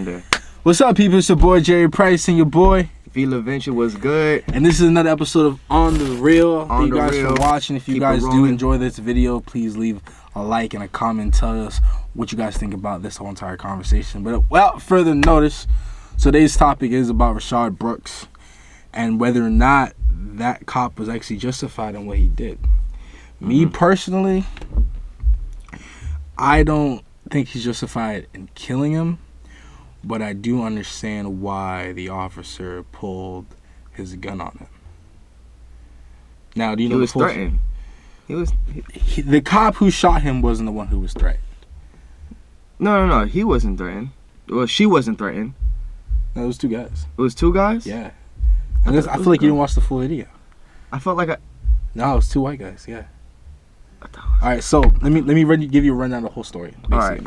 from there. What's up, people? It's your boy Jerry.price and your boy Vila Venture was good. And this is another episode of On the Real. Thank you guys for watching. If you guys do enjoy this video, please leave a like and a comment. Tell us what you guys think about this whole entire conversation. But without further notice, today's topic is about Rayshard Brooks and whether or not that cop was actually justified in what he did. Me personally, I don't think he's justified in killing him, but I do understand why the officer pulled his gun on him. Now, do you know he was threatened? The cop who shot him wasn't the one who was threatened. No. He wasn't threatened. Well, she wasn't threatened. No, it was two guys. It was two guys? Yeah. I feel like you didn't watch the full video. I felt like No, it was two white guys. Yeah. All right, so let me give you a rundown of the whole story. Basically. All right,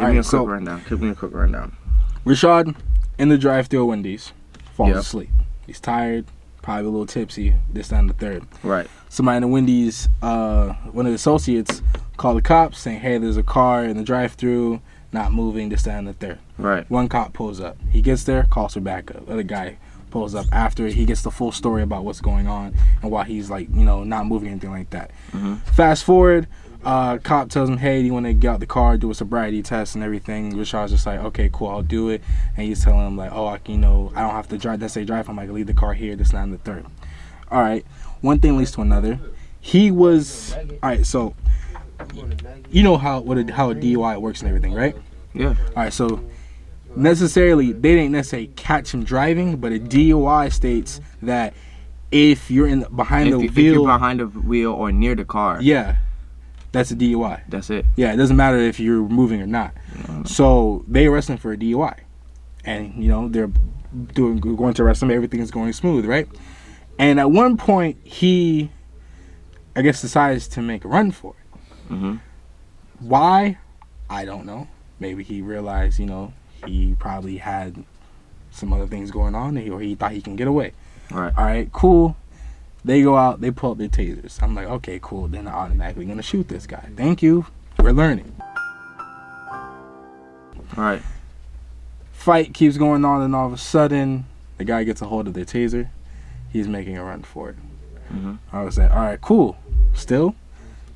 give me a quick rundown. Rayshard in the drive-thru at Wendy's falls asleep. He's tired, probably a little tipsy. This, that, and the third. Right. Somebody in the Wendy's, one of the associates, called the cops saying, "Hey, there's a car in the drive-thru, not moving. This, that, and the third." Right. One cop pulls up. He gets there, calls for backup. The other guy pulls up after he gets the full story about what's going on and why he's not moving, anything like that. Fast forward. Cop tells him, "Hey, do you want to get out the car, do a sobriety test and everything?" Rayshard's just like, "Okay, cool, I'll do it." And he's telling him like, "Oh, I don't have to drive. Let's say drive. I'm like, leave the car here. This, that, and the third." All right, one thing leads to another. He was all right. So you know how a DUI works and everything, right? Yeah. All right, so they didn't necessarily catch him driving, but a DUI states that if you're behind the wheel or near the car, yeah. That's a DUI. That's it. Yeah, it doesn't matter if you're moving or not. So they arrest him for a DUI, and they're going to arrest him. Everything is going smooth, right? And at one point, he, I guess, decides to make a run for it. Why? I don't know. Maybe he realized, he probably had some other things going on, or he thought he can get away. All right. All right. Cool. They go out, they pull up their tasers. I'm like, okay, cool. Then they're automatically going to shoot this guy. Thank you. We're learning. All right. Fight keeps going on, and all of a sudden, the guy gets a hold of their taser. He's making a run for it. I was like, all right, cool. Still,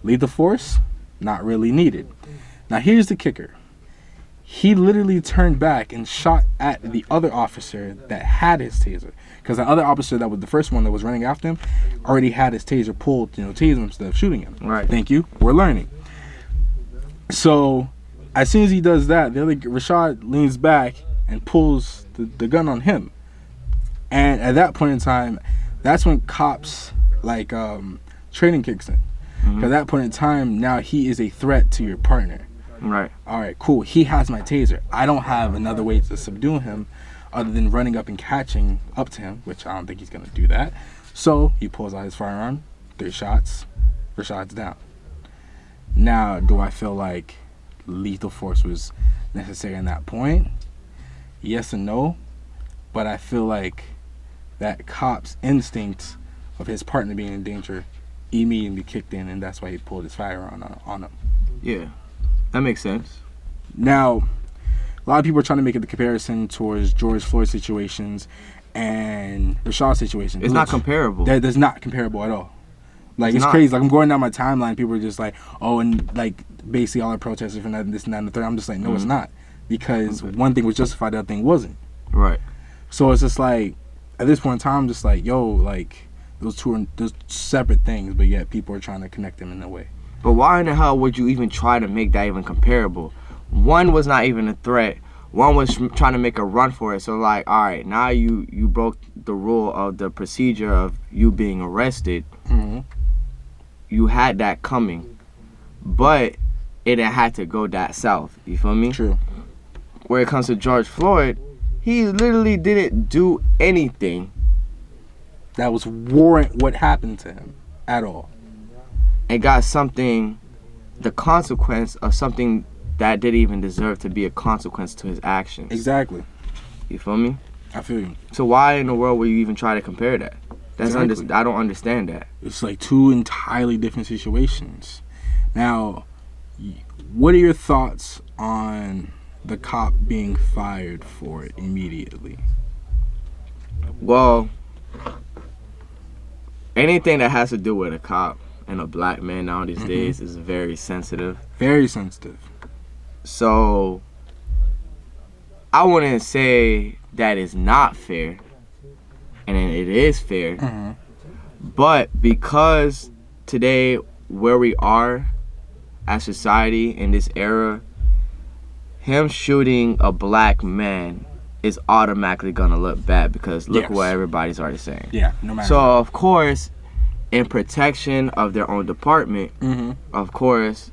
lethal force, not really needed. Now, here's the kicker. He literally turned back and shot at the other officer that had his taser. Because the other officer that was the first one that was running after him already had his taser pulled, tased him instead of shooting him. Right. Thank you. We're learning. So, as soon as he does that, the other Rayshard leans back and pulls the gun on him. And at that point in time, that's when cops, training kicks in. Because at that point in time, now he is a threat to your partner. Right. All right, cool. He has my taser. I don't have another way to subdue him other than running up and catching up to him, which I don't think he's going to do that. So he pulls out his firearm, 3 shots, Rayshard's down. Now, do I feel like lethal force was necessary in that point? Yes and no. But I feel like that cop's instincts of his partner being in danger immediately kicked in, and that's why he pulled his firearm on him. Yeah. That makes sense. Now, a lot of people are trying to make the comparison towards George Floyd situations and Rayshard situations. It's not comparable. That's not comparable at all. It's crazy. I'm going down my timeline. People are just like, oh, and basically all the protesters for this and that and the third. I'm just like, no, it's not. Because one thing was justified, the other thing wasn't. Right. So it's just like, at this point in time, I'm just like, yo, those separate things, but yet people are trying to connect them in a way. But why in the hell would you even try to make that even comparable? One was not even a threat. One was trying to make a run for it. So all right, now you broke the rule of the procedure of you being arrested. You had that coming, but it had to go that south. You feel me? True. Where it comes to George Floyd, he literally didn't do anything that was warrant what happened to him at all. And got the consequence of something that didn't even deserve to be a consequence to his actions. Exactly. You feel me? I feel you. So why in the world would you even try to compare that? Exactly. I don't understand that. It's two entirely different situations. Now, what are your thoughts on the cop being fired for it immediately? Well, anything that has to do with a cop and a black man nowadays days is very sensitive. Very sensitive. So I wouldn't say that is not fair, and it is fair. But because today where we are as society in this era, him shooting a black man is automatically gonna look bad because look what everybody's already saying. Yeah, no matter. So of course, in protection of their own department, of course,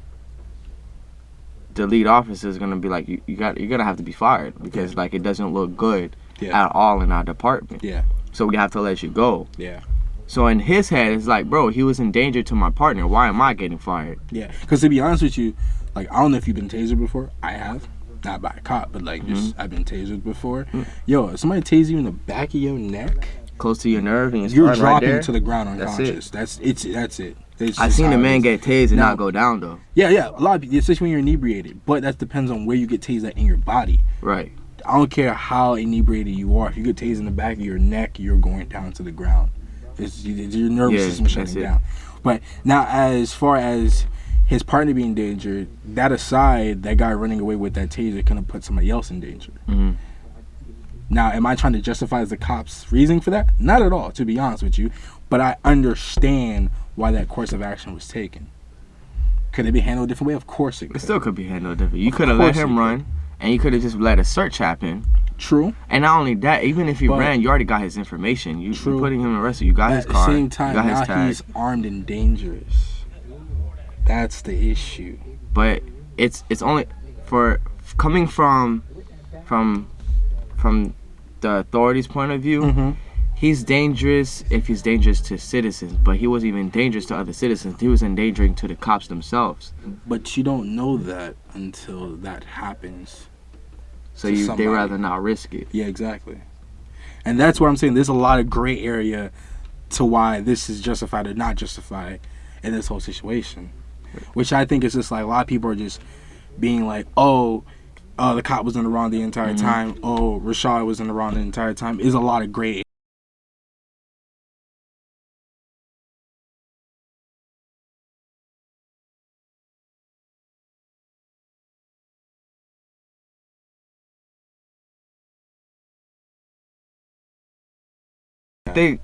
the lead officer is gonna be like, you're gonna have to be fired because like it doesn't look good at all in our department. Yeah. So we have to let you go. Yeah. So in his head, it's like, bro, he was in danger to my partner. Why am I getting fired? Yeah. Because to be honest with you, like, I don't know if you've been tasered before. I have. Not by a cop, but like just I've been tasered before. Yo, if somebody tasers you in the back of your neck, close to your nerve, and you're dropping right to the ground unconscious. That's it. I seen a man get tased and not go down though. Yeah. A lot of people, especially when you're inebriated. But that depends on where you get tased at in your body. Right. I don't care how inebriated you are. If you get tased in the back of your neck, you're going down to the ground. It's your nervous system shutting down. But now, as far as his partner being in danger, that aside, that guy running away with that taser could have put somebody else in danger. Now, am I trying to justify the cops' reasoning for that? Not at all, to be honest with you. But I understand why that course of action was taken. Could it be handled a different way? Of course it could. It still could be handled different. You could have let him run, and you could have just let a search happen. True. And not only that, even if he ran, you already got his information. You're putting him arrested. You got his car. At the same time, you got now his tag. he's armed and dangerous. That's the issue. But it's only for coming from the authorities' point of view. He's dangerous if he's dangerous to citizens, but he wasn't even dangerous to other citizens. He was endangering to the cops themselves. But you don't know that until that happens. So they rather not risk it. Yeah, exactly. And that's where I'm saying there's a lot of gray area to why this is justified or not justified in this whole situation. Which I think is just like a lot of people are just being like, oh, the cop was in the wrong the entire time. Oh, Rayshard was in the wrong the entire time. Is a lot of gray area.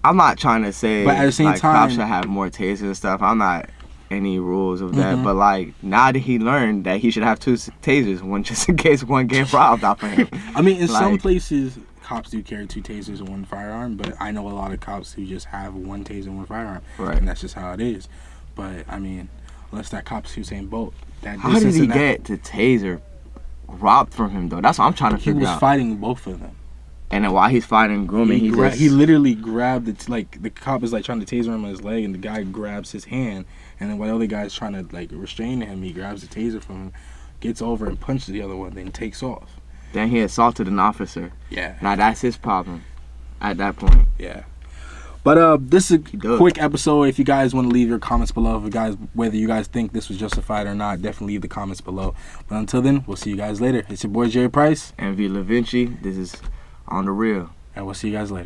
I'm not trying to say but at the same like time, cops should have more tasers and stuff. I'm not any rules of that, but like now that he learned that he should have 2 tasers, one just in case one get robbed off of him. I mean, in some places, cops do carry 2 tasers and 1 firearm, but I know a lot of cops who just have 1 taser and 1 firearm, and that's just how it is. But I mean, unless that cop's Usain Bolt, how did he get the taser robbed from him though? That's what I'm trying to figure out. He was fighting both of them. And then while he's fighting grooming, he literally grabbed it. Like the cop is like trying to taser him on his leg, and the guy grabs his hand. And then while the other guy's trying to like restrain him, he grabs the taser from him, gets over and punches the other one, then takes off. Then he assaulted an officer. Yeah. Now that's his problem. At that point. Yeah. But this is a quick episode. If you guys want to leave your comments below, whether you guys think this was justified or not, definitely leave the comments below. But until then, we'll see you guys later. It's your boy Jerry.Price and V. LaVinci. This is On the Real. And we'll see you guys later.